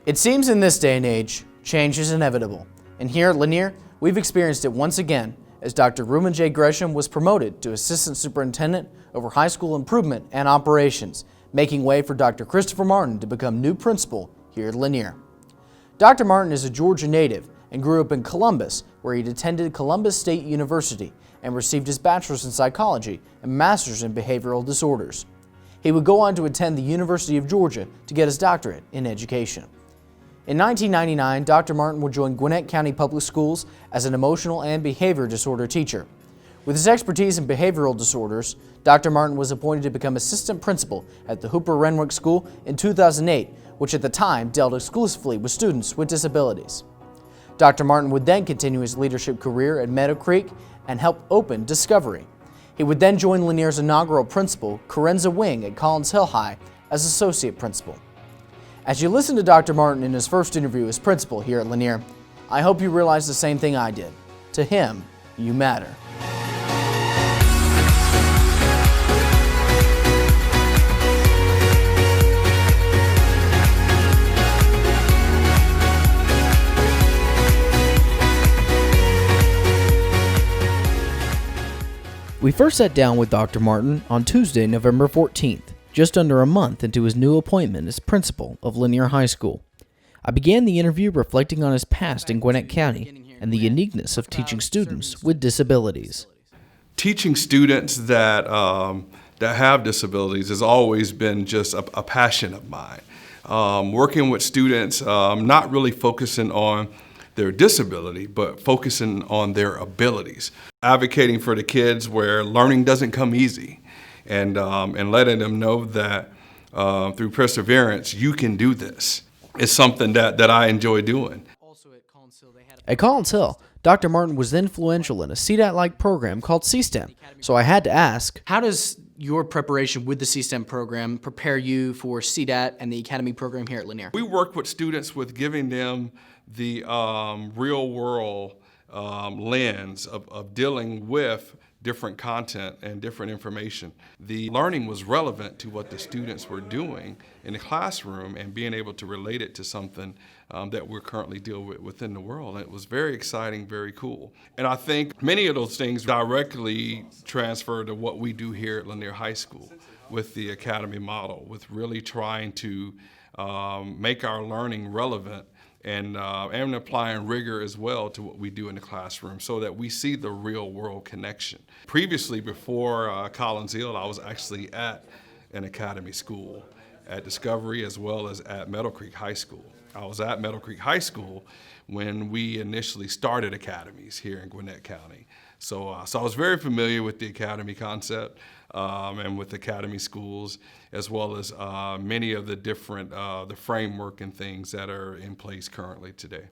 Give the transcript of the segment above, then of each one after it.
It seems in this day and age, change is inevitable. And here at Lanier, we've experienced it once again as Dr. Reuben J. Gresham was promoted to Assistant Superintendent over High School Improvement and Operations, making way for Dr. Christopher Martin to become new principal here at Lanier. Dr. Martin is a Georgia native and grew up in Columbus, where he attended Columbus State University and received his bachelor's in psychology and master's in behavioral disorders. He would go on to attend the University of Georgia to get his doctorate in education. In 1999, Dr. Martin would join Gwinnett County Public Schools as an emotional and behavior disorder teacher. With his expertise in behavioral disorders, Dr. Martin was appointed to become assistant principal at the Hooper Renwick School in 2008, which at the time dealt exclusively with students with disabilities. Dr. Martin would then continue his leadership career at Meadow Creek and help open Discovery. He would then join Lanier's inaugural principal, Carenza Wing, at Collins Hill High as associate principal. As you listen to Dr. Martin in his first interview as principal here at Lanier, I hope you realize the same thing I did. To him, you matter. We first sat down with Dr. Martin on Tuesday, November 14th, just under a month into his new appointment as principal of Lanier High School. I began the interview reflecting on his past in Gwinnett County and the uniqueness of teaching students with disabilities. Teaching students that have disabilities has always been just a passion of mine. Working with students, not really focusing on their disability, but focusing on their abilities. Advocating for the kids where learning doesn't come easy, and letting them know that through perseverance, you can do this. It's something that I enjoy doing. At Collins Hill, Dr. Martin was influential in a CDAT-like program called C-STEM, so I had to ask, how does your preparation with the C-STEM program prepare you for CDAT and the Academy program here at Lanier? We work with students with giving them the real-world lens of dealing with different content and different information. The learning was relevant to what the students were doing in the classroom and being able to relate it to something that we're currently dealing with within the world. And it was very exciting, very cool. And I think many of those things directly transfer to what we do here at Lanier High School with the Academy model, with really trying to make our learning relevant and applying rigor as well to what we do in the classroom so that we see the real world connection. Previously, before Collins Hill, I was actually at an academy school at Discovery as well as at Meadow Creek High School. I was at Meadow Creek High School when we initially started academies here in Gwinnett County. So I was very familiar with the academy concept and with academy schools, as well as many of the different the framework and things that are in place currently today.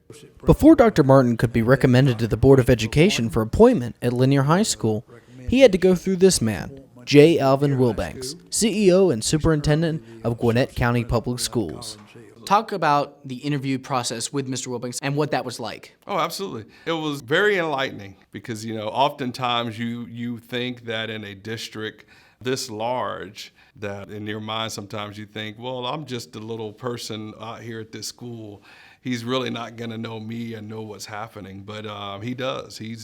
Before Dr. Martin could be recommended to the Board of Education for appointment at Lanier High School, he had to go through this man, J. Alvin Wilbanks, CEO and Superintendent of Gwinnett County Public Schools. Talk about the interview process with Mr. Wilbanks and what that was like. Oh, absolutely. It was very enlightening because, oftentimes you think that in a district this large, that in your mind sometimes you think, well, I'm just a little person out here at this school. He's really not going to know me and know what's happening, but he does. He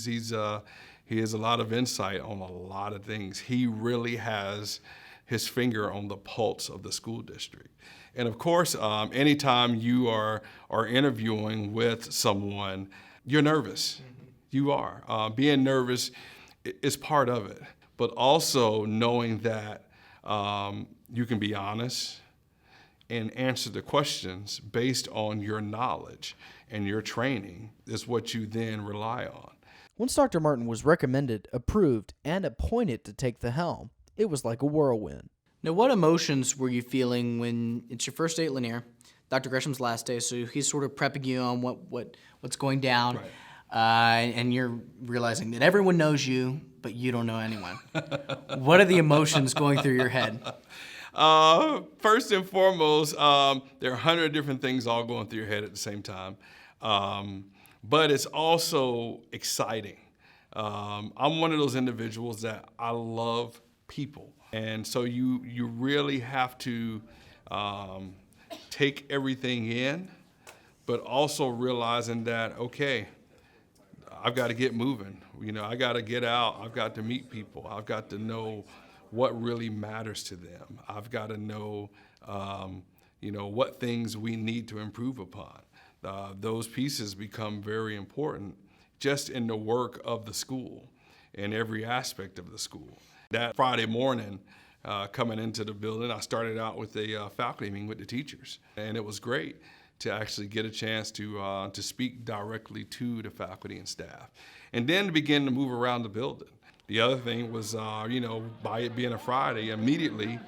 has a lot of insight on a lot of things. He really has his finger on the pulse of the school district. And of course, anytime you are interviewing with someone, you're nervous. You are. Being nervous is part of it, but also knowing that you can be honest and answer the questions based on your knowledge and your training is what you then rely on. Once Dr. Martin was recommended, approved, and appointed to take the helm, it was like a whirlwind. Now, what emotions were you feeling when it's your first day at Lanier, Dr. Gresham's last day, so he's sort of prepping you on what's going down, right. And you're realizing that everyone knows you, but you don't know anyone. What are the emotions going through your head? First and foremost, there are 100 different things all going through your head at the same time, but it's also exciting. I'm one of those individuals that I love people. And so you really have to take everything in but also realizing that, okay, I've got to get moving. You know, I got to get out. I've got to meet people. I've got to know what really matters to them. I've got to know, you know, what things we need to improve upon. Those pieces become very important just in the work of the school, in every aspect of the school. That Friday morning, coming into the building, I started out with a faculty meeting with the teachers, and it was great to actually get a chance to speak directly to the faculty and staff, and then to begin to move around the building. The other thing was, you know, by it being a Friday, immediately,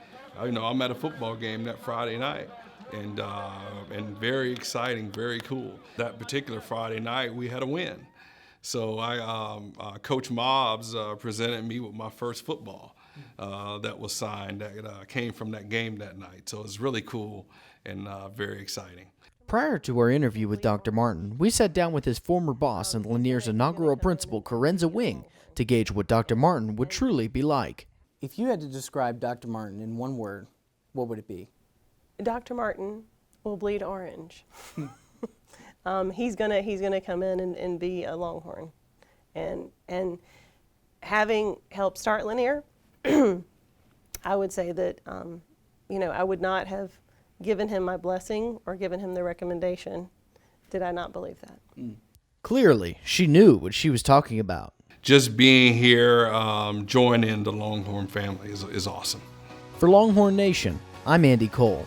you know, I'm at a football game that Friday night, and very exciting, very cool. That particular Friday night, we had a win. So Coach Mobbs presented me with my first football that was signed that came from that game that night. So it was really cool and very exciting. Prior to our interview with Dr. Martin, we sat down with his former boss and Lanier's inaugural principal, Karenza Wing, to gauge what Dr. Martin would truly be like. If you had to describe Dr. Martin in one word, what would it be? Dr. Martin will bleed orange. He's gonna come in and be a Longhorn, and having helped start Lanier, I would say that you know, I would not have given him my blessing or given him the recommendation did I not believe that. Clearly, she knew what she was talking about. Just being here, joining the Longhorn family is awesome. For Longhorn Nation, I'm Andy Cole.